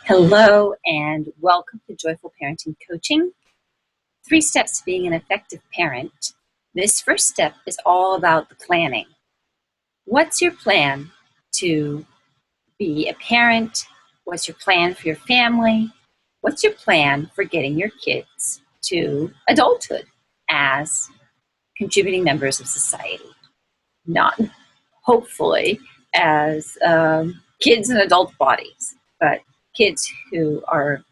Hello and welcome to Joyful Parenting Coaching. 3 steps to being an effective parent. This first step is all about the planning. What's your plan to be a parent? What's your plan for your family? What's your plan for getting your kids to adulthood as contributing members of society? Not hopefully as kids in adult bodies, but kids who are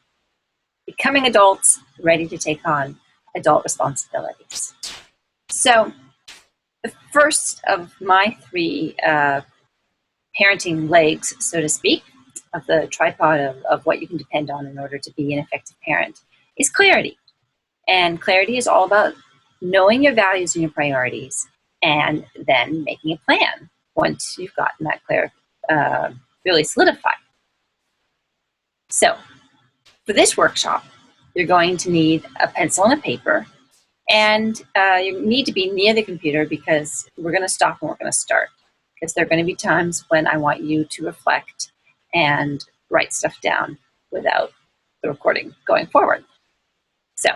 becoming adults, ready to take on adult responsibilities. So the first of my 3 parenting legs, so to speak, of the tripod of what you can depend on in order to be an effective parent is clarity. And clarity is all about knowing your values and your priorities and then making a plan once you've gotten that really solidified. So for this workshop, you're going to need a pencil and a paper, and you need to be near the computer because we're going to stop and we're going to start, because there are going to be times when I want you to reflect and write stuff down without the recording going forward. So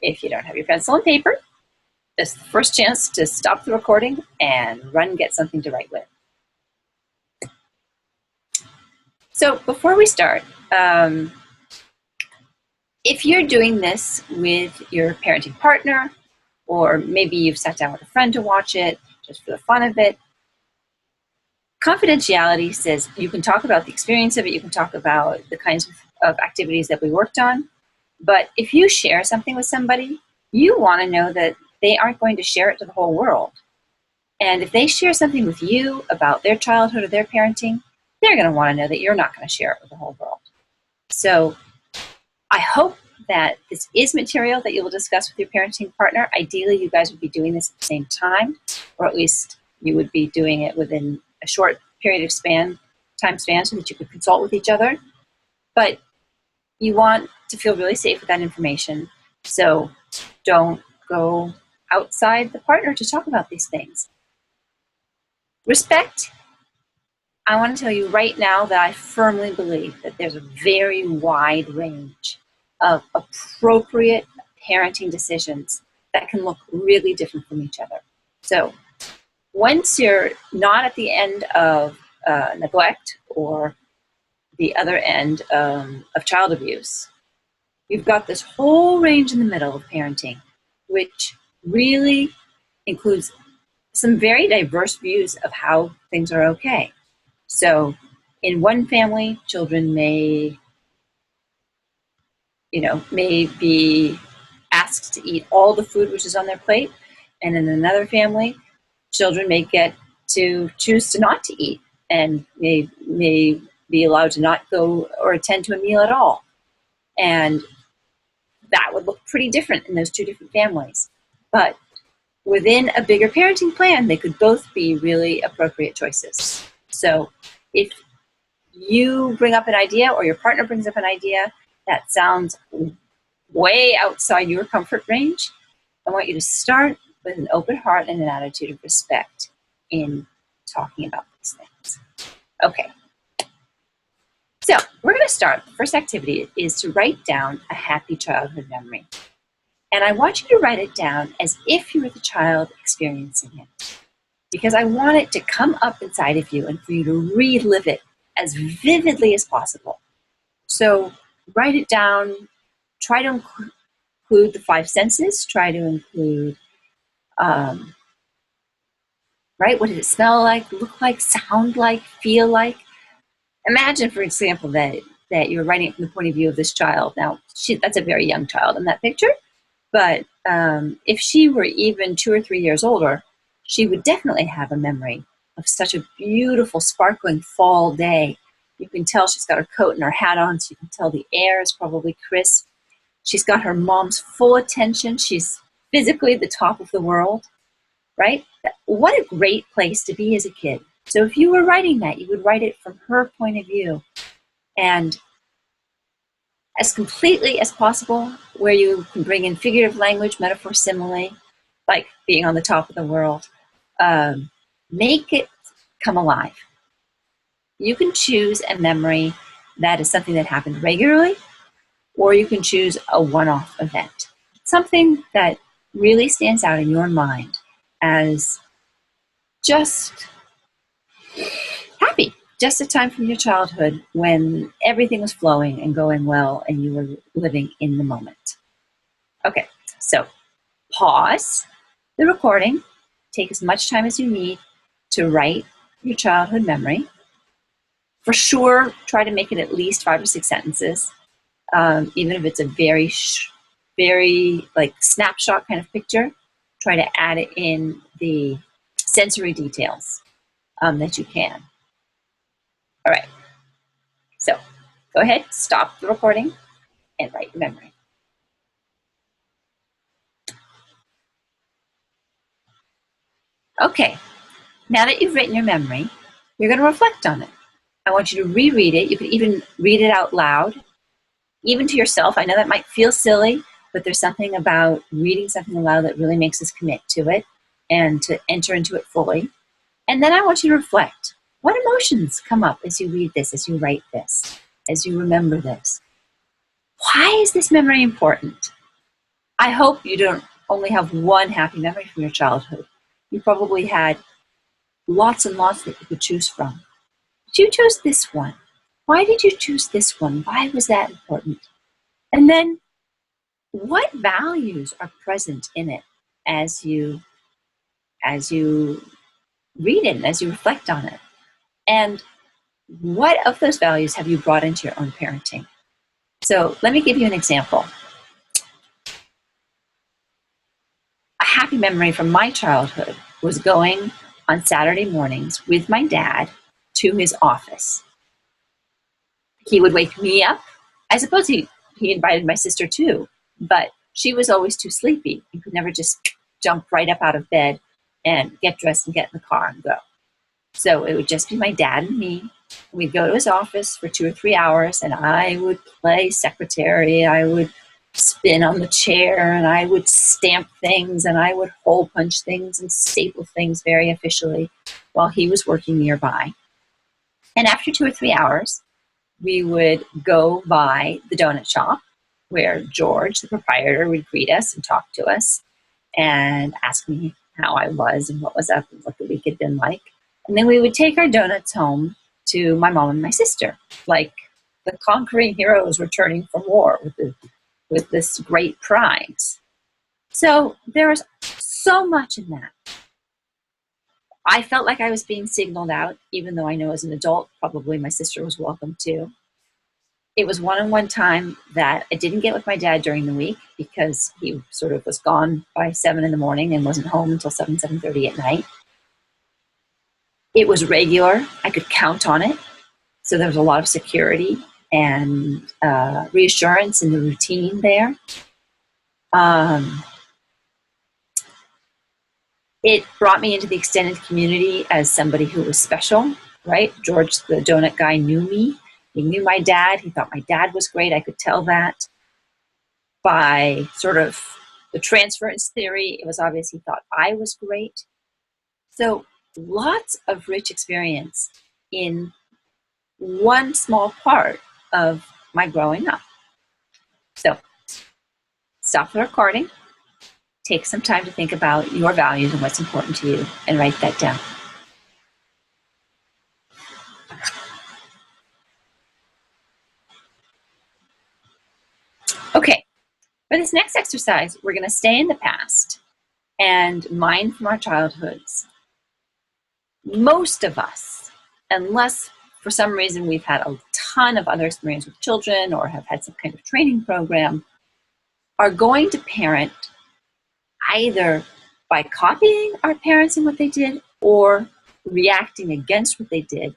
if you don't have your pencil and paper, this is the first chance to stop the recording and run and get something to write with. So before we start, if you're doing this with your parenting partner, or maybe you've sat down with a friend to watch it just for the fun of it, confidentiality says you can talk about the experience of it, you can talk about the kinds of activities that we worked on, but if you share something with somebody, you want to know that they aren't going to share it to the whole world. And if they share something with you about their childhood or their parenting, they're going to want to know that you're not going to share it with the whole world. So I hope that this is material that you will discuss with your parenting partner. Ideally, you guys would be doing this at the same time, or at least you would be doing it within a short period of time span so that you could consult with each other. But you want to feel really safe with that information, so don't go outside the partner to talk about these things. Respect. I want to tell you right now that I firmly believe that there's a very wide range of appropriate parenting decisions that can look really different from each other. So once you're not at the end of neglect or the other end of child abuse, you've got this whole range in the middle of parenting, which really includes some very diverse views of how things are okay. So in one family, children may be asked to eat all the food which is on their plate, and in another family, children may get to choose to not to eat and may be allowed to not go or attend to a meal at all. And that would look pretty different in those 2 different families. But within a bigger parenting plan, they could both be really appropriate choices. So if you bring up an idea or your partner brings up an idea that sounds way outside your comfort range, I want you to start with an open heart and an attitude of respect in talking about these things. Okay. So we're going to start. The first activity is to write down a happy childhood memory. And I want you to write it down as if you were the child experiencing it, because I want it to come up inside of you and for you to relive it as vividly as possible. So write it down. Try to include the 5 senses. Try to include, what did it smell like, look like, sound like, feel like? Imagine, for example, that you're writing it from the point of view of this child. Now, that's a very young child in that picture, but if she were even 2 or 3 years older, she would definitely have a memory of such a beautiful, sparkling fall day. You can tell she's got her coat and her hat on, so you can tell the air is probably crisp. She's got her mom's full attention. She's physically the top of the world, right? What a great place to be as a kid. So if you were writing that, you would write it from her point of view, and as completely as possible, where you can bring in figurative language, metaphor, simile, like being on the top of the world. Make it come alive. You can choose a memory that is something that happened regularly, or you can choose a one-off event. Something that really stands out in your mind as just happy, just a time from your childhood when everything was flowing and going well and you were living in the moment. Okay, so pause the recording, take as much time as you need to write your childhood memory. For sure, try to make it at least 5 or 6 sentences, even if it's a very like snapshot kind of picture. Try to add it in the sensory details that you can. All right, so go ahead, stop the recording, and write your memory. Okay, now that you've written your memory, you're going to reflect on it. I want you to reread it. You can even read it out loud, even to yourself. I know that might feel silly, but there's something about reading something aloud that really makes us commit to it and to enter into it fully. And then I want you to reflect. What emotions come up as you read this, as you write this, as you remember this? Why is this memory important? I hope you don't only have one happy memory from your childhood. You probably had lots and lots that you could choose from. But you chose this one. Why did you choose this one? Why was that important? And then what values are present in it as you read it, as you reflect on it? And what of those values have you brought into your own parenting? So let me give you an example. A happy memory from my childhood was going on Saturday mornings with my dad to his office. He would wake me up. I suppose he invited my sister too, but she was always too sleepy and could never just jump right up out of bed and get dressed and get in the car and go. So it would just be my dad and me. We'd go to his office for 2 or 3 hours, and I would play secretary. I would spin on the chair, and I would stamp things, and I would hole punch things and staple things very officially while he was working nearby. And after 2 or 3 hours, we would go by the donut shop where George, the proprietor, would greet us and talk to us and ask me how I was and what was up and what the week had been like. And then we would take our donuts home to my mom and my sister, like the conquering heroes returning from war with this great prize. So there was so much in that. I felt like I was being signaled out, even though I know as an adult, probably my sister was welcome too. It was one-on-one time that I didn't get with my dad during the week because he sort of was gone by 7 in the morning and wasn't home until 7:30 at night. It was regular. I could count on it. So there was a lot of security and reassurance in the routine there. It brought me into the extended community as somebody who was special, right? George, the donut guy, knew me. He knew my dad. He thought my dad was great. I could tell that by sort of the transference theory. It was obvious he thought I was great. So lots of rich experience in one small part of my growing up. So stop the recording, take some time to think about your values and what's important to you, and write that down. Okay, for this next exercise, we're going to stay in the past and mine from our childhoods. Most of us, unless for some reason we've had a ton of other experience with children or have had some kind of training program, are going to parent either by copying our parents and what they did or reacting against what they did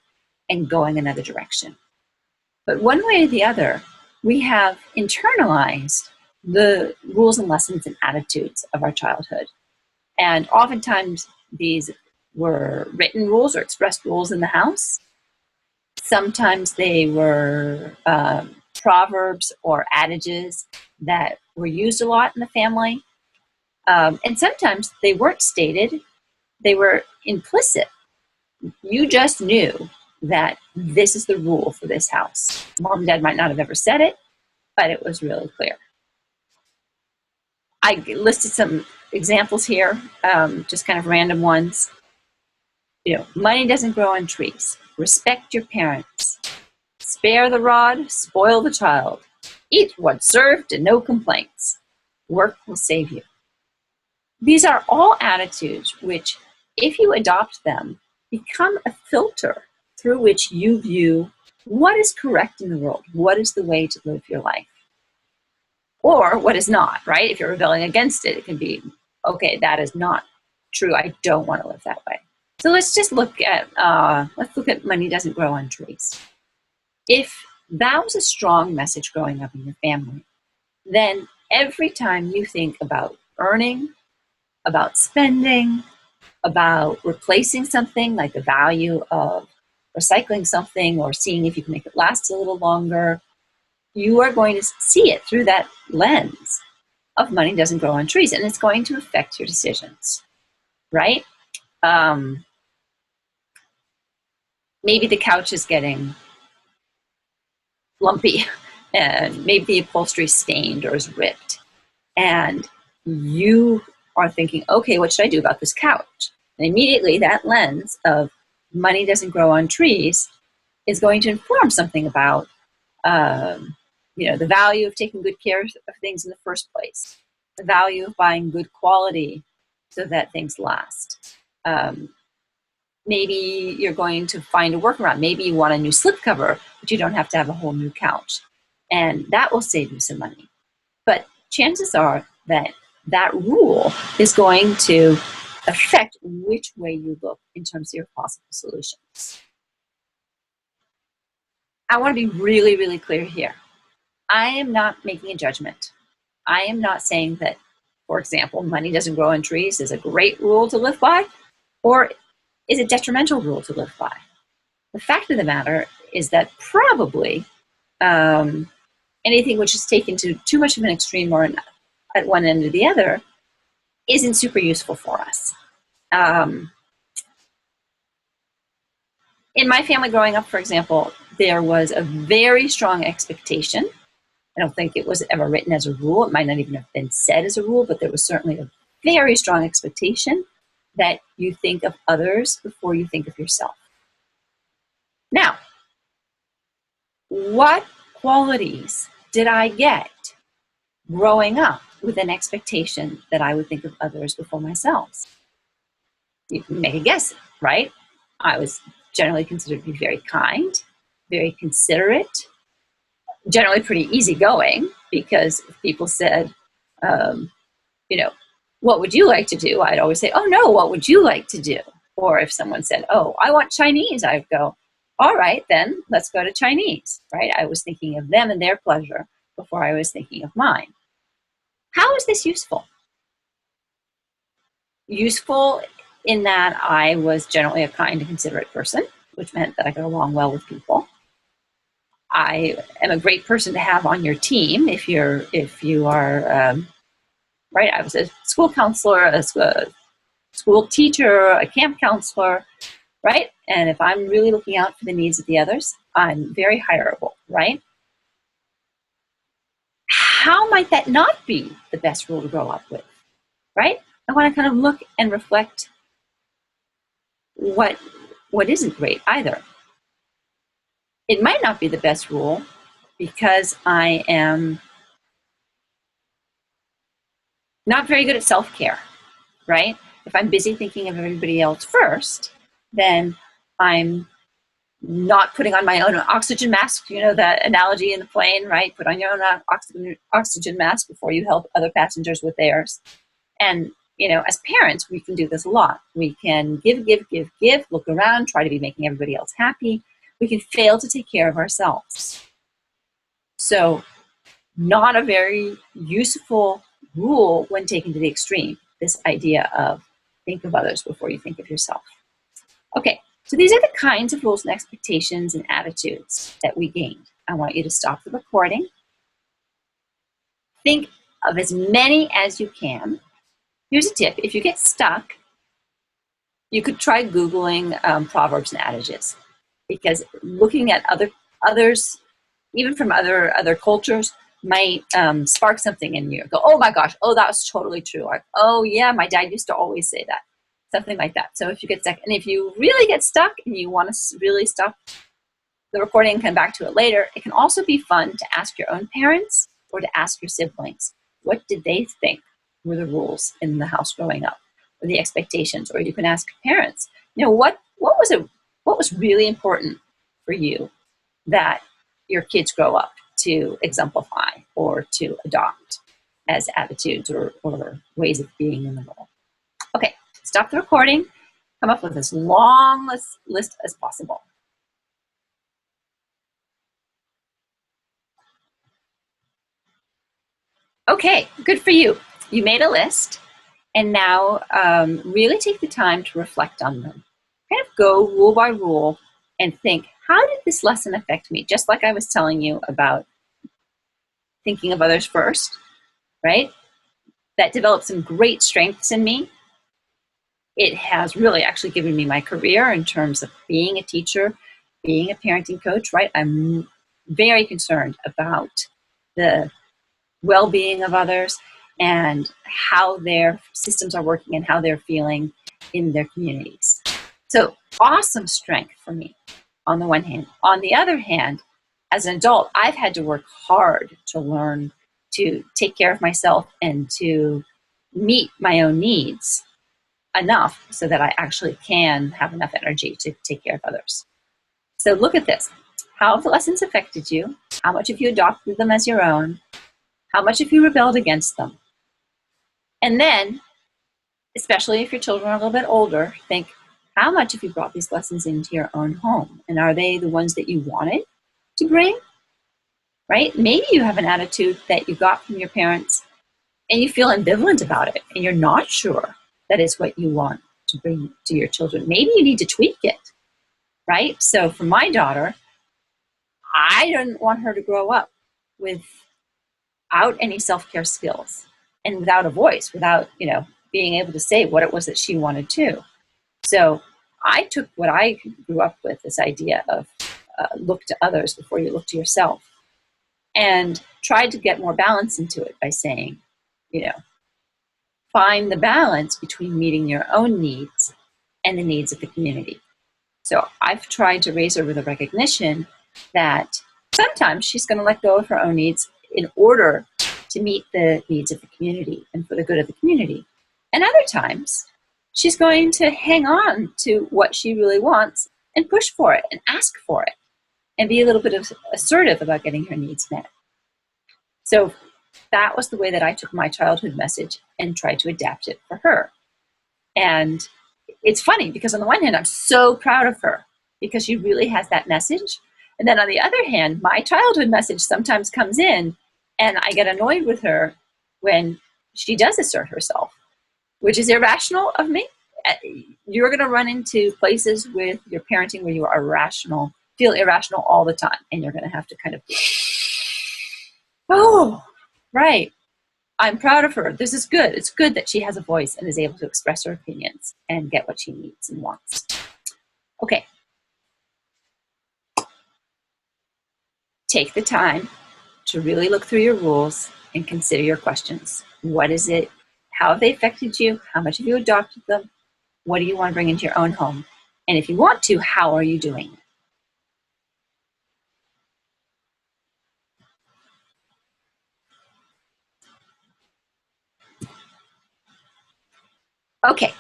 and going another direction. But one way or the other, we have internalized the rules and lessons and attitudes of our childhood. And oftentimes these were written rules or expressed rules in the house. Sometimes they were proverbs or adages that were used a lot in the family. And sometimes they weren't stated, they were implicit. You just knew that this is the rule for this house. Mom and dad might not have ever said it, but it was really clear. I listed some examples here, just kind of random ones. Money doesn't grow on trees. Respect your parents. Spare the rod, spoil the child. Eat what's served and no complaints. Work will save you. These are all attitudes which, if you adopt them, become a filter through which you view what is correct in the world, what is the way to live your life, or what is not, right? If you're rebelling against it, it can be, okay, that is not true. I don't want to live that way. So let's just look at money doesn't grow on trees. If that was a strong message growing up in your family, then every time you think about earning, about spending, about replacing something, like the value of recycling something or seeing if you can make it last a little longer, you are going to see it through that lens of money doesn't grow on trees, and it's going to affect your decisions, right? Maybe the couch is getting lumpy, and maybe the upholstery is stained or is ripped, and you are thinking, okay, what should I do about this couch? And immediately that lens of money doesn't grow on trees is going to inform something about the value of taking good care of things in the first place, the value of buying good quality so that things last. Maybe you're going to find a workaround. Maybe you want a new slipcover, but you don't have to have a whole new couch. And that will save you some money. But chances are that that rule is going to affect which way you look in terms of your possible solutions. I want to be really, really clear here. I am not making a judgment. I am not saying that, for example, money doesn't grow on trees is a great rule to live by, or is a detrimental rule to live by. The fact of the matter is that probably anything which is taken to too much of an extreme or at one end or the other isn't super useful for us. In my family growing up, for example, there was a very strong expectation. I don't think it was ever written as a rule. It might not even have been said as a rule, but there was certainly a very strong expectation that you think of others before you think of yourself. Now, what qualities did I get growing up with an expectation that I would think of others before myself? You can make a guess, right? I was generally considered to be very kind, very considerate, generally pretty easygoing, because if people said, what would you like to do? I'd always say, oh no, what would you like to do? Or if someone said, oh, I want Chinese, I'd go, all right, then let's go to Chinese, right? I was thinking of them and their pleasure before I was thinking of mine. How is this useful? Useful in that I was generally a kind and considerate person, which meant that I got along well with people. I am a great person to have on your team if you are right. I was a school counselor, a school teacher, a camp counselor, right? And if I'm really looking out for the needs of the others, I'm very hireable, right? How might that not be the best rule to grow up with, right? I want to kind of look and reflect what isn't great either. It might not be the best rule because I am not very good at self-care, right? If I'm busy thinking of everybody else first, then I'm not putting on my own oxygen mask, that analogy in the plane, right? Put on your own oxygen mask before you help other passengers with theirs. And, as parents, we can do this a lot. We can give, look around, try to be making everybody else happy. We can fail to take care of ourselves. So, not a very useful rule when taken to the extreme, this idea of think of others before you think of yourself. Okay, so these are the kinds of rules and expectations and attitudes that we gained. I want you to stop the recording. Think of as many as you can. Here's a tip. If you get stuck, you could try Googling proverbs and adages. because looking at others, even from other cultures, might spark something in you. Go, oh my gosh, oh, that was totally true. Like, oh yeah, my dad used to always say that. Something like that. So if you get stuck, and if you really get stuck and you want to really stop the recording and come back to it later, it can also be fun to ask your own parents or to ask your siblings. What did they think were the rules in the house growing up, or the expectations? Or you can ask parents, what was really important for you that your kids grow up to exemplify or to adopt as attitudes or ways of being in the world. Okay, stop the recording. Come up with as long list as possible. Okay, good for you. You made a list, and now really take the time to reflect on them. Kind of go rule by rule and think, how did this lesson affect me? Just like I was telling you about thinking of others first, right? That developed some great strengths in me. It has really actually given me my career in terms of being a teacher, being a parenting coach, right? I'm very concerned about the well-being of others and how their systems are working and how they're feeling in their communities. So awesome strength for me on the one hand. On the other hand, as an adult, I've had to work hard to learn to take care of myself and to meet my own needs enough so that I actually can have enough energy to take care of others. So look at this. How have the lessons affected you? How much have you adopted them as your own? How much have you rebelled against them? And then, especially if your children are a little bit older, think, how much have you brought these lessons into your own home? And are they the ones that you wanted to bring? Right? Maybe you have an attitude that you got from your parents and you feel ambivalent about it and you're not sure that is what you want to bring to your children. Maybe you need to tweak it, right? So for my daughter, I didn't want her to grow up without any self-care skills and without a voice, without, being able to say what it was that she wanted to. So I took what I grew up with, this idea of look to others before you look to yourself, and tried to get more balance into it by saying, find the balance between meeting your own needs and the needs of the community. So I've tried to raise her with a recognition that sometimes she's going to let go of her own needs in order to meet the needs of the community and for the good of the community. And other times, she's going to hang on to what she really wants and push for it and ask for it and be a little bit assertive about getting her needs met. So that was the way that I took my childhood message and tried to adapt it for her. And it's funny because on the one hand, I'm so proud of her because she really has that message. And then on the other hand, my childhood message sometimes comes in and I get annoyed with her when she does assert herself, which is irrational of me. You're going to run into places with your parenting where you are irrational, feel irrational all the time. And you're going to have to kind of, oh, right. I'm proud of her. This is good. It's good that she has a voice and is able to express her opinions and get what she needs and wants. Okay. Take the time to really look through your rules and consider your questions. What is it? How have they affected you? How much have you adopted them? What do you want to bring into your own home? And if you want to, how are you doing it? Okay,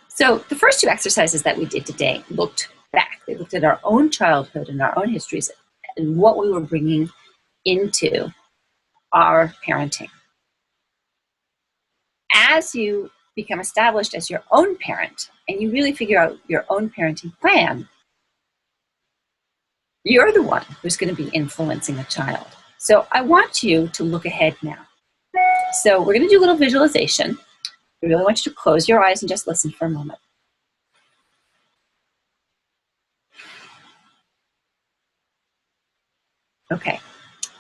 so the first two exercises that we did today looked back. They looked at our own childhood and our own histories and what we were bringing into our parenting. As you become established as your own parent and you really figure out your own parenting plan, you're the one who's going to be influencing a child. So I want you to look ahead now. So we're going to do a little visualization. I really want you to close your eyes and just listen for a moment. Okay.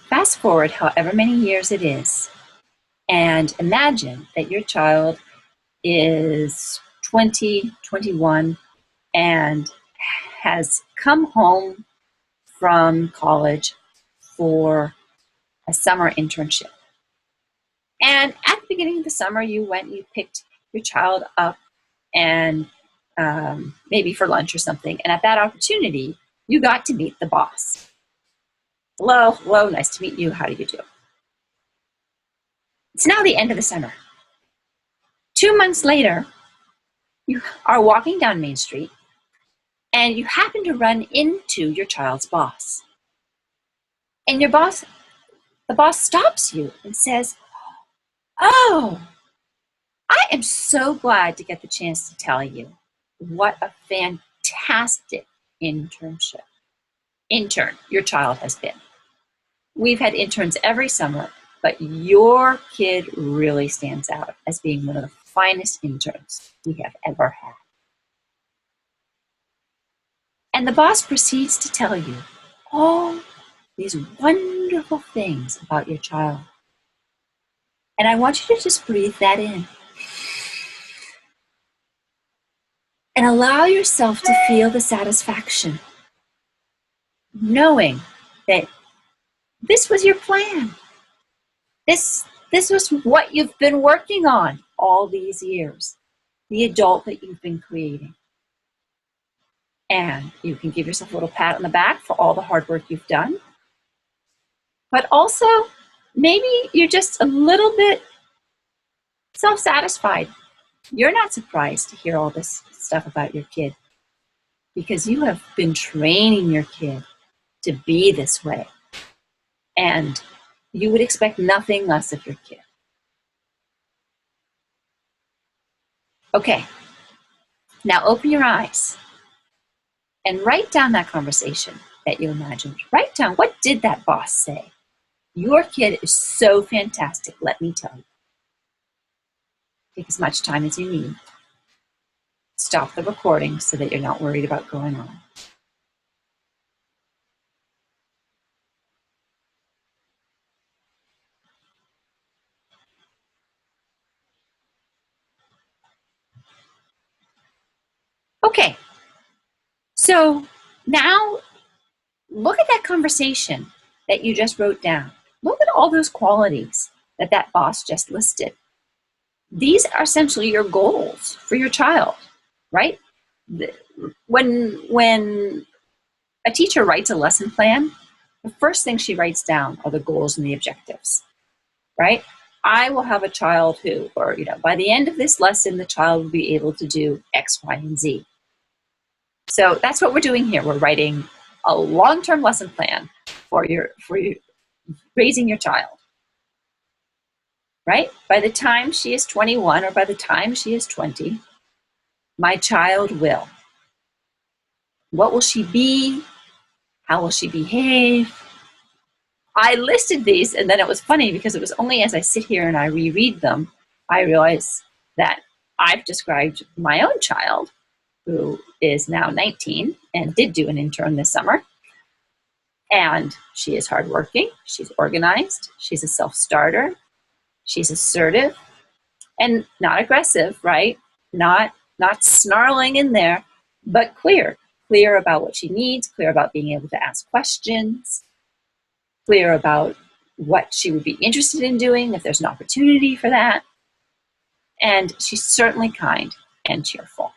Fast forward however many years it is, and imagine that your child is 20, 21, and has come home from college for a summer internship. And at the beginning of the summer, you picked your child up and maybe for lunch or something. And at that opportunity, you got to meet the boss. Hello, nice to meet you. How do you do? It's now the end of the summer. 2 months later, you are walking down Main Street and you happen to run into your child's boss. And the boss stops you and says, "Oh, I am so glad to get the chance to tell you what a fantastic intern your child has been. We've had interns every summer, but your kid really stands out as being one of the finest interns we have ever had." And the boss proceeds to tell you all these wonderful things about your child. And I want you to just breathe that in. And allow yourself to feel the satisfaction, knowing that this was your plan. This was what you've been working on all these years, the adult that you've been creating. And you can give yourself a little pat on the back for all the hard work you've done. But also, maybe you're just a little bit self-satisfied. You're not surprised to hear all this stuff about your kid because you have been training your kid to be this way. And you would expect nothing less of your kid. Okay, now open your eyes and write down that conversation that you imagined. Write down, what did that boss say? Your kid is so fantastic, let me tell you. Take as much time as you need. Stop the recording so that you're not worried about going on. Okay, so now look at that conversation that you just wrote down. Look at all those qualities that that boss just listed. These are essentially your goals for your child, right? When a teacher writes a lesson plan, the first thing she writes down are the goals and the objectives, right? I will have a child who, or by the end of this lesson, the child will be able to do X, Y, and Z. So that's what we're doing here. We're writing a long-term lesson plan for your raising your child, right? By the time she is 21 or by the time she is 20, my child will. What will she be? How will she behave? I listed these, and then it was funny because it was only as I sit here and I reread them, I realize that I've described my own child, who is now 19 and did do an intern this summer. And she is hardworking, she's organized, she's a self-starter, she's assertive, and not aggressive, right? Not snarling in there, but clear about what she needs, clear about being able to ask questions, clear about what she would be interested in doing if there's an opportunity for that. And she's certainly kind and cheerful.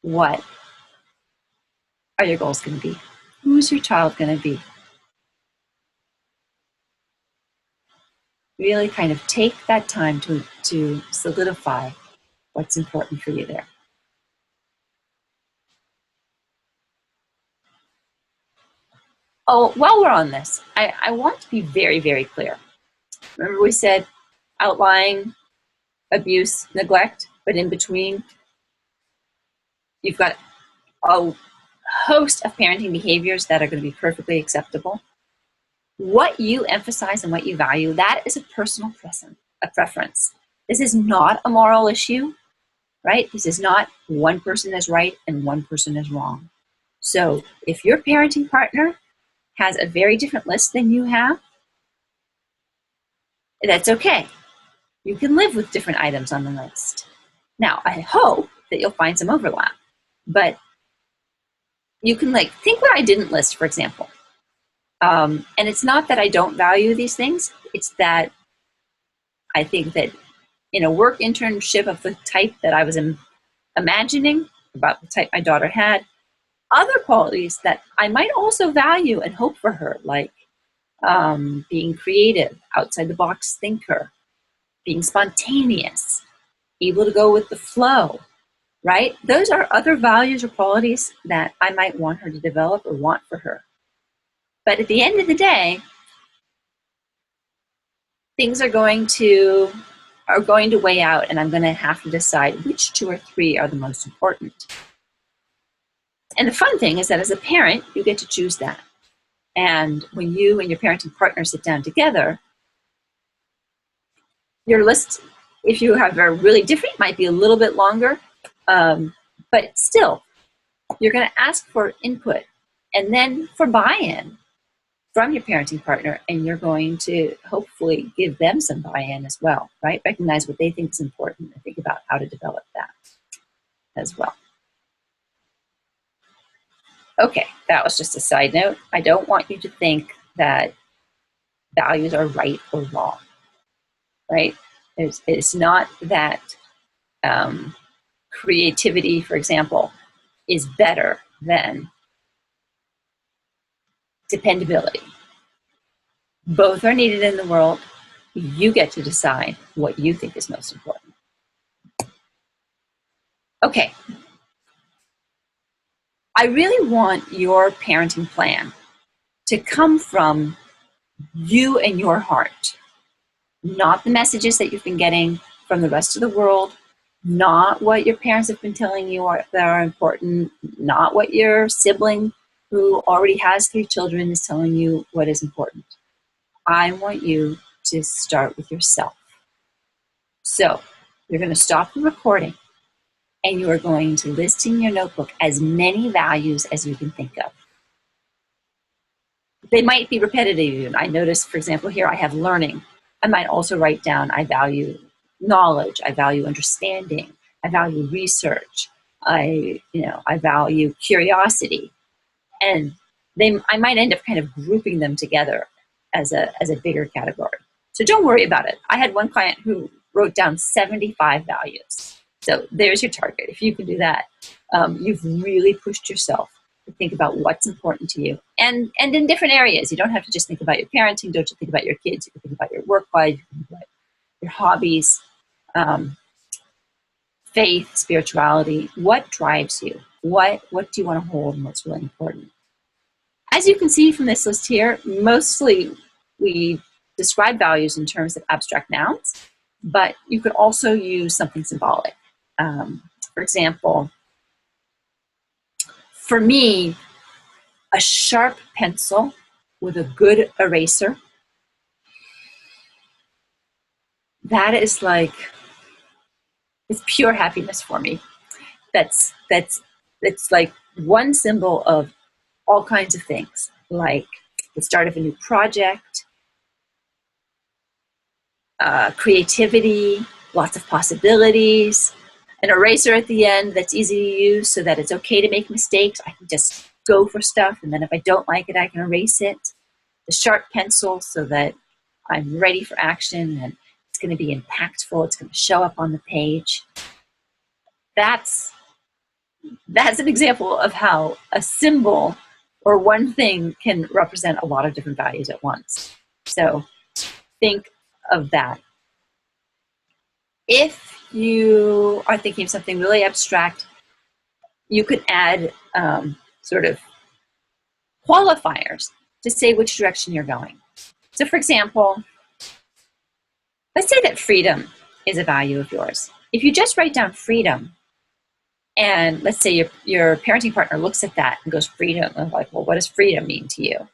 What are your goals going to be? Who's your child going to be? Really kind of take that time to solidify what's important for you there. Oh, while we're on this, I want to be very, very clear. Remember we said outlying, abuse, neglect, but in between, you've got a host of parenting behaviors that are going to be perfectly acceptable. What you emphasize and what you value, that is a personal preference. This is not a moral issue, right? This is not one person is right and one person is wrong. So if your parenting partner has a very different list than you have, that's okay. You can live with different items on the list. Now, I hope that you'll find some overlap. But you can like think what I didn't list, for example. And it's not that I don't value these things. It's that I think that in a work internship of the type that I was imagining about the type my daughter had, other qualities that I might also value and hope for her, like being creative, outside the box thinker, being spontaneous, able to go with the flow, right? Those are other values or qualities that I might want her to develop or want for her. But at the end of the day, things are going to weigh out, and I'm going to have to decide which 2 or 3 are the most important. And the fun thing is that as a parent, you get to choose that. And when you and your parenting partner sit down together, your list, if you have a really different, might be a little bit longer, but still, you're going to ask for input and then for buy-in from your parenting partner, and you're going to hopefully give them some buy-in as well, right? Recognize what they think is important and think about how to develop that as well. Okay, that was just a side note. I don't want you to think that values are right or wrong, right? It's not that creativity, for example, is better than dependability. Both are needed in the world. You get to decide what you think is most important. Okay. I really want your parenting plan to come from you and your heart, not the messages that you've been getting from the rest of the world, not what your parents have been telling you that are important, not what your sibling who already has 3 children is telling you what is important. I want you to start with yourself. So you're going to stop the recording and you are going to list in your notebook as many values as you can think of. They might be repetitive. I notice, for example, here I have learning. I might also write down I value knowledge, I value understanding, I value research, I value curiosity. And I might end up kind of grouping them together as a bigger category. So don't worry about it. I had one client who wrote down 75 values. So there's your target. If you can do that, you've really pushed yourself to think about what's important to you. And in different areas. You don't have to just think about your parenting. Don't just think about your kids. You can think about your work life, you can think about your hobbies, faith, spirituality. What drives you? What do you want to hold and what's really important? As you can see from this list here, mostly we describe values in terms of abstract nouns, but you could also use something symbolic. For example, for me, a sharp pencil with a good eraser, that is like, it's pure happiness for me. That's like one symbol of all kinds of things, like the start of a new project, creativity, lots of possibilities, an eraser at the end that's easy to use so that it's okay to make mistakes. I can just go for stuff, and then if I don't like it, I can erase it. The sharp pencil so that I'm ready for action and it's going to be impactful. It's going to show up on the page. That's an example of how a symbol or one thing can represent a lot of different values at once. So think of that. If you are thinking of something really abstract, you could add sort of qualifiers to say which direction you're going. So for example, let's say that freedom is a value of yours. If you just write down freedom, and let's say your parenting partner looks at that and goes, freedom, and like, well, what does freedom mean to you?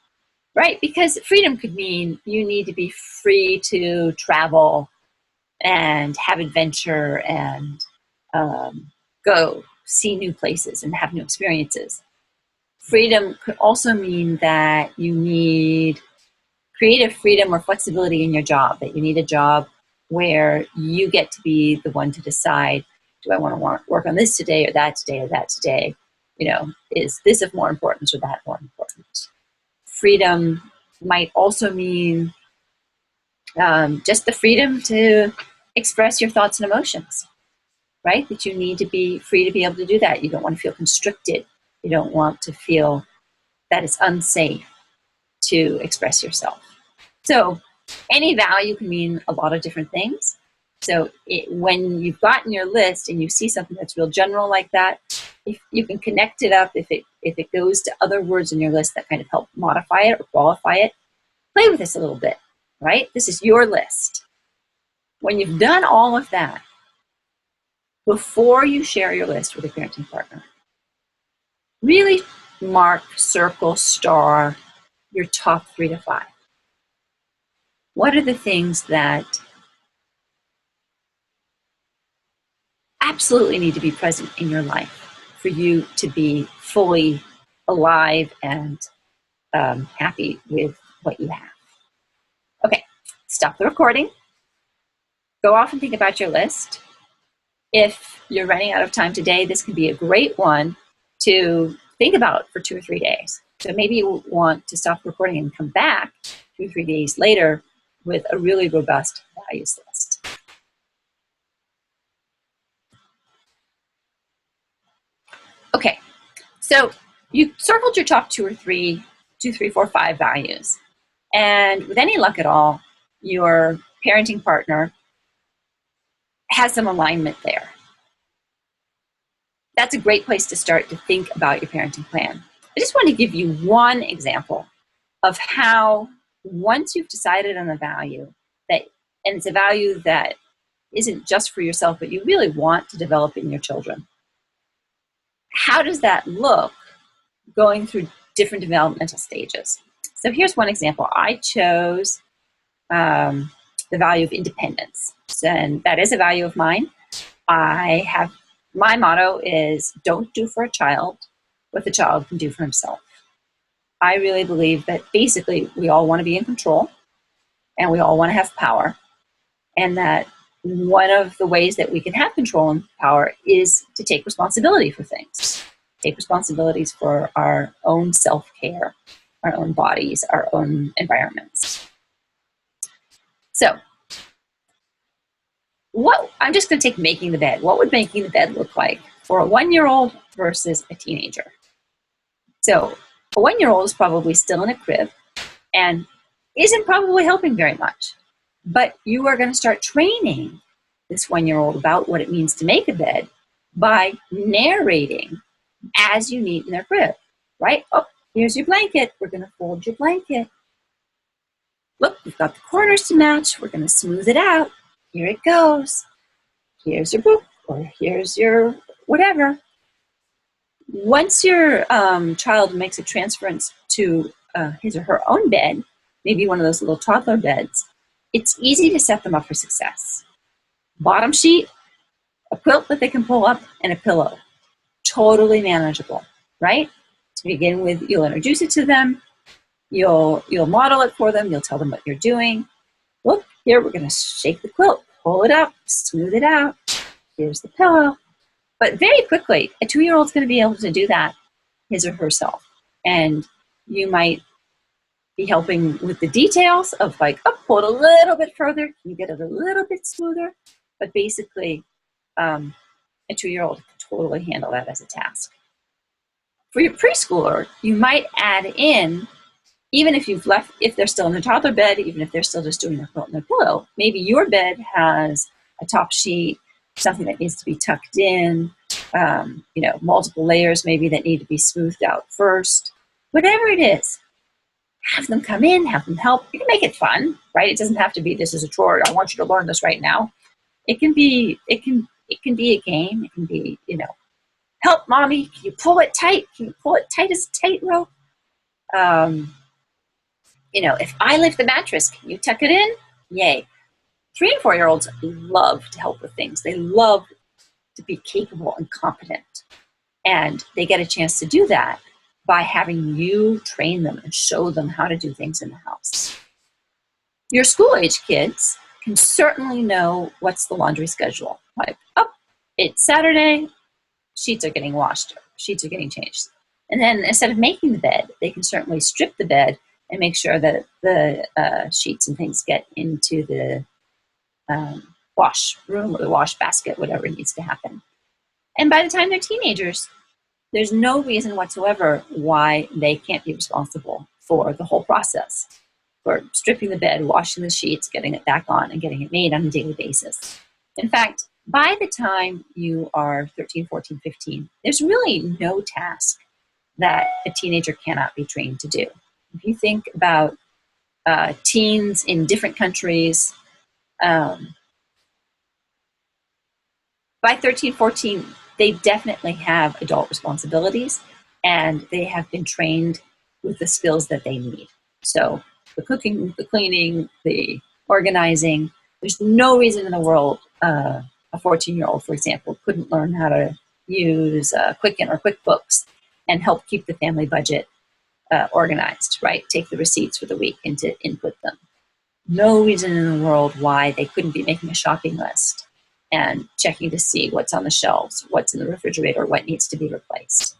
Right? Because freedom could mean you need to be free to travel and have adventure and go see new places and have new experiences. Freedom could also mean that you need creative freedom or flexibility in your job, that you need a job where you get to be the one to decide, do I want to work on this today or that today or that today? Is this of more importance or that more important? Freedom might also mean just the freedom to express your thoughts and emotions, right? That you need to be free to be able to do that. You don't want to feel constricted. You don't want to feel that it's unsafe to express yourself. So any value can mean a lot of different things. So when you've gotten your list and you see something that's real general like that, if you can connect it up, if it goes to other words in your list that kind of help modify it or qualify it, play with this a little bit, right? This is your list. When you've done all of that, before you share your list with a parenting partner, really mark, circle, star your top 3 to 5. What are the things that absolutely need to be present in your life for you to be fully alive and happy with what you have? Okay, stop the recording. Go off and think about your list. If you're running out of time today, this can be a great one to think about for 2 or 3 days. So maybe you want to stop recording and come back 2 or 3 days later with a really robust values list. Okay, so you circled your top 2 or 3, 2, 3, 4, 5 values. And with any luck at all, your parenting partner has some alignment there. That's a great place to start to think about your parenting plan. I just want to give you one example of how, once you've decided on a value, and it's a value that isn't just for yourself, but you really want to develop in your children, how does that look going through different developmental stages? So here's one example. I chose the value of independence, and that is a value of mine. My motto is, don't do for a child what the child can do for himself. I really believe that basically we all want to be in control and we all want to have power, and that one of the ways that we can have control and power is to take responsibility for things. Take responsibilities for our own self-care, our own bodies, our own environments. So I'm just going to take making the bed. What would making the bed look like for a 1-year-old versus a teenager? So a 1-year-old is probably still in a crib and isn't probably helping very much. But you are going to start training this 1-year-old about what it means to make a bed by narrating as you need in their crib, right? Oh, here's your blanket. We're going to fold your blanket. Look, we've got the corners to match. We're going to smooth it out. Here it goes. Here's your book, or here's your whatever. Once your child makes a transference to his or her own bed, maybe one of those little toddler beds, it's easy to set them up for success. Bottom sheet, a quilt that they can pull up, and a pillow. Totally manageable, right? To begin with, you'll introduce it to them. You'll model it for them. You'll tell them what you're doing. Look, here, we're going to shake the quilt, pull it up, smooth it out. Here's the pillow. But very quickly, a 2-year-old's going to be able to do that his or herself. And you might be helping with the details of like, oh, pull it a little bit further. Can you get it a little bit smoother? But basically, a 2-year-old can totally handle that as a task. For your preschooler, you might add in, even if they're still in the toddler bed, even if they're still just doing their quilt and their pillow, maybe your bed has a top sheet, something that needs to be tucked in, multiple layers maybe that need to be smoothed out first. Whatever it is, have them come in, have them help. You can make it fun, right? It doesn't have to be, this is a chore, I want you to learn this right now. It can be a game. It can be, help mommy, can you pull it tight? Can you pull it tight as a tightrope? If I lift the mattress, can you tuck it in? Yay. 3 and 4-year-olds love to help with things. They love to be capable and competent. And they get a chance to do that by having you train them and show them how to do things in the house. Your school-age kids can certainly know what's the laundry schedule. Like, it's Saturday, sheets are getting washed sheets are getting changed. And then instead of making the bed, they can certainly strip the bed and make sure that the sheets and things get into the wash room or the wash basket, whatever needs to happen. And by the time they're teenagers, there's no reason whatsoever why they can't be responsible for the whole process, for stripping the bed, washing the sheets, getting it back on, and getting it made on a daily basis. In fact, by the time you are 13, 14, 15, there's really no task that a teenager cannot be trained to do. If you think about teens in different countries, by 13, 14, they definitely have adult responsibilities, and they have been trained with the skills that they need. So the cooking, the cleaning, the organizing, there's no reason in the world a 14-year-old, for example, couldn't learn how to use Quicken or QuickBooks and help keep the family budget organized, right? Take the receipts for the week and to input them. No reason in the world why they couldn't be making a shopping list and checking to see what's on the shelves, what's in the refrigerator, what needs to be replaced.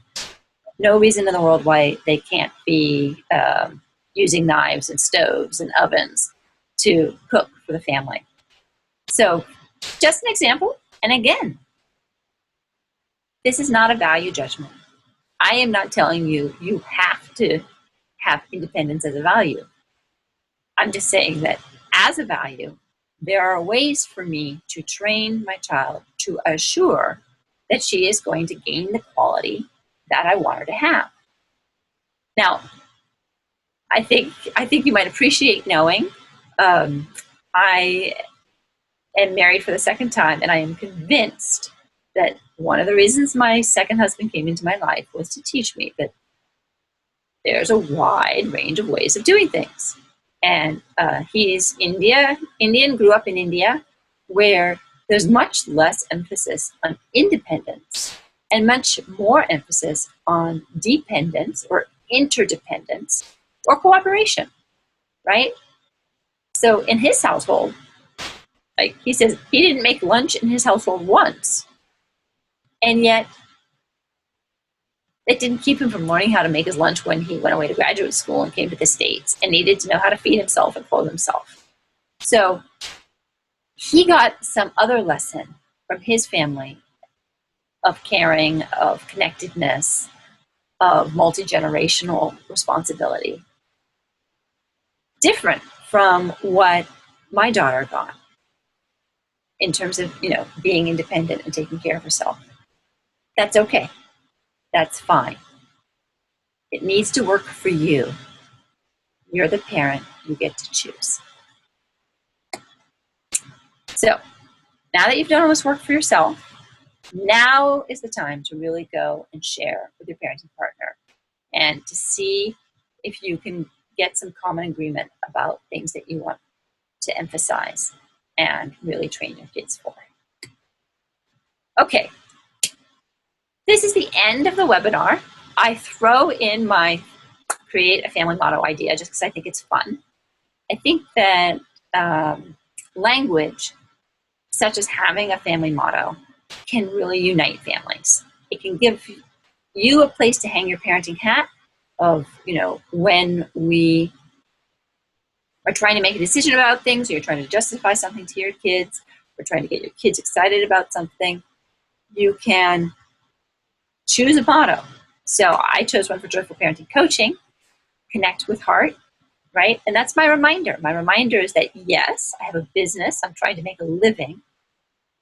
No reason in the world why they can't be using knives and stoves and ovens to cook for the family. So just an example. And again, this is not a value judgment. I am not telling you you have to have independence as a value. I'm just saying that as a value, there are ways for me to train my child to assure that she is going to gain the quality that I want her to have. Now, I think you might appreciate knowing I am married for the second time, and I am convinced that one of the reasons my second husband came into my life was to teach me that there's a wide range of ways of doing things. And he's Indian, grew up in India, where there's much less emphasis on independence and much more emphasis on dependence or interdependence or cooperation, right? So in his household, like he says, he didn't make lunch in his household once. And yet it didn't keep him from learning how to make his lunch when he went away to graduate school and came to the States and needed to know how to feed himself and clothe himself. So he got some other lesson from his family of caring, of connectedness, of multi-generational responsibility, different from what my daughter got in terms of, being independent and taking care of herself. That's okay. That's fine. It needs to work for you. You're the parent. You get to choose. So now that you've done all this work for yourself, now is the time to really go and share with your parenting partner and to see if you can get some common agreement about things that you want to emphasize and really train your kids for. Okay, this is the end of the webinar. I throw in my create a family motto idea just because I think it's fun. I think that language, such as having a family motto, can really unite families. It can give you a place to hang your parenting hat of, when we are trying to make a decision about things, or you're trying to justify something to your kids, or trying to get your kids excited about something, you can choose a motto. So I chose one for Joyful Parenting Coaching, Connect with Heart, right? And that's my reminder. My reminder is that, yes, I have a business. I'm trying to make a living.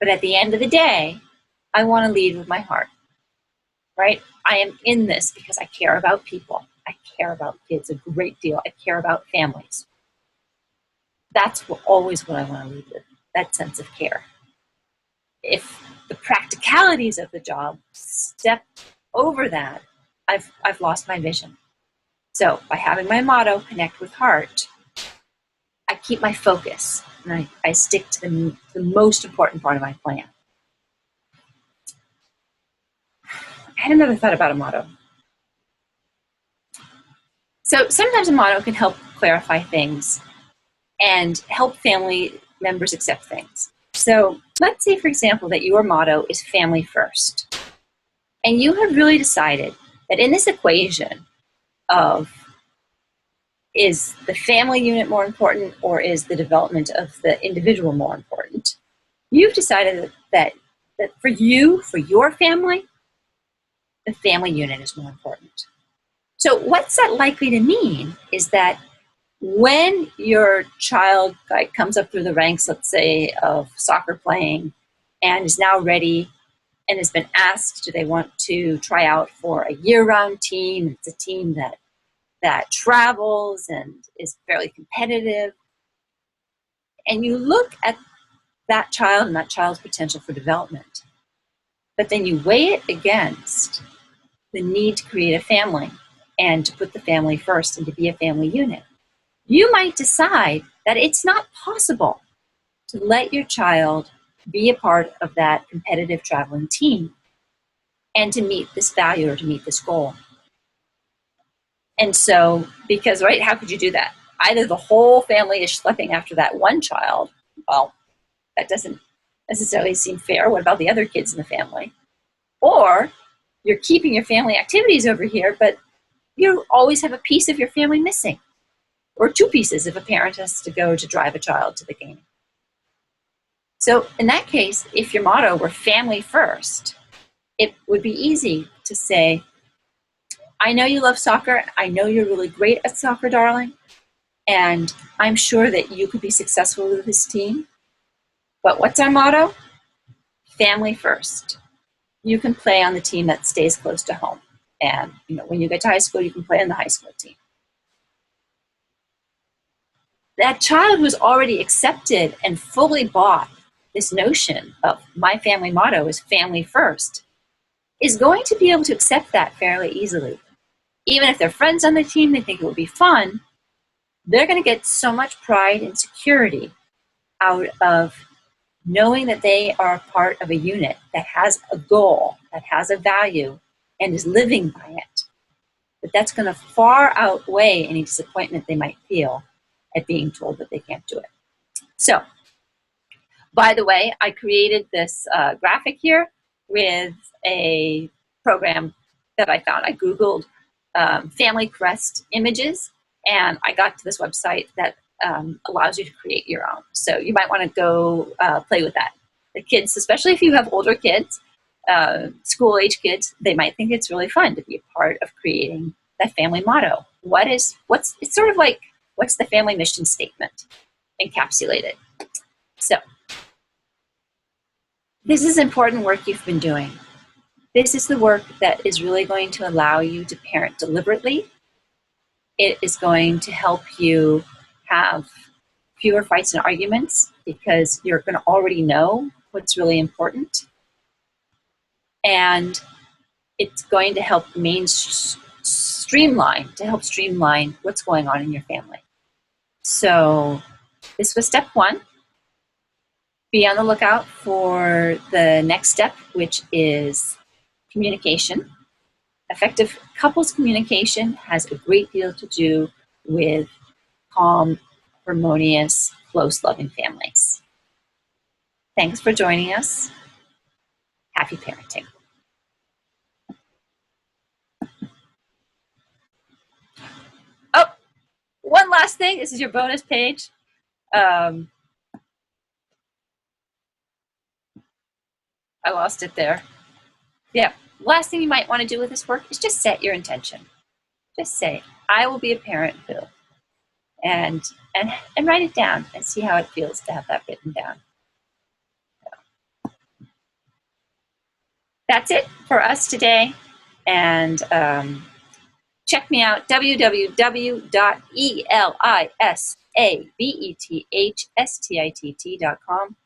But at the end of the day, I want to lead with my heart, right? I am in this because I care about people. I care about kids a great deal. I care about families. That's always what I want to lead with, that sense of care. If the practicalities of the job step over that, I've lost my vision. So by having my motto, Connect with Heart, I keep my focus and I stick to the most important part of my plan. I had another thought about a motto. So sometimes a motto can help clarify things and help family members accept things. So let's say, for example, that your motto is family first. And you have really decided that in this equation of, is the family unit more important or is the development of the individual more important, you've decided that for you, for your family, the family unit is more important. So what's that likely to mean is that when your child comes up through the ranks, let's say, of soccer playing and is now ready and has been asked, do they want to try out for a year-round team? It's a team that travels and is fairly competitive. And you look at that child and that child's potential for development, but then you weigh it against the need to create a family and to put the family first and to be a family unit. You might decide that it's not possible to let your child be a part of that competitive traveling team and to meet this value or to meet this goal. And so, because, right, how could you do that? Either the whole family is schlepping after that one child. Well, that doesn't necessarily seem fair. What about the other kids in the family? Or you're keeping your family activities over here, but you always have a piece of your family missing, or two pieces if a parent has to go to drive a child to the game. So in that case, if your motto were family first, it would be easy to say, I know you love soccer. I know you're really great at soccer, darling. And I'm sure that you could be successful with this team. But what's our motto? Family first. You can play on the team that stays close to home. And when you get to high school, you can play on the high school team. That child who's already accepted and fully bought this notion of my family motto is family first is going to be able to accept that fairly easily. Even if they're friends on the team, they think it will be fun, they're going to get so much pride and security out of knowing that they are part of a unit that has a goal, that has a value, and is living by it. But that's going to far outweigh any disappointment they might feel at being told that they can't do it. So, by the way, I created this graphic here with a program that I found. I Googled family crest images, and I got to this website that allows you to create your own. So you might want to go play with that. The kids, especially if you have older kids, school-age kids, they might think it's really fun to be a part of creating that family motto. It's sort of like, what's the family mission statement? Encapsulated. So this is important work you've been doing. This is the work that is really going to allow you to parent deliberately. It is going to help you have fewer fights and arguments because you're going to already know what's really important. And it's going to help streamline what's going on in your family. So this was step one. Be on the lookout for the next step, which is communication. Effective couples communication has a great deal to do with calm, harmonious, close, loving families. Thanks for joining us. Happy parenting. Oh, one last thing. This is your bonus page. I lost it there. Yeah. Last thing you might want to do with this work is just set your intention. Just say, I will be a parent who, and write it down and see how it feels to have that written down. That's it for us today. And check me out, www.elisabethstitt.com,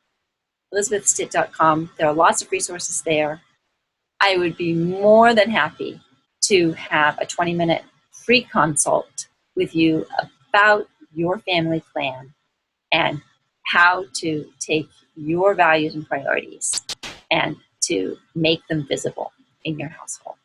elizabethstitt.com. There are lots of resources there. I would be more than happy to have a 20-minute free consult with you about your family plan and how to take your values and priorities and to make them visible in your household.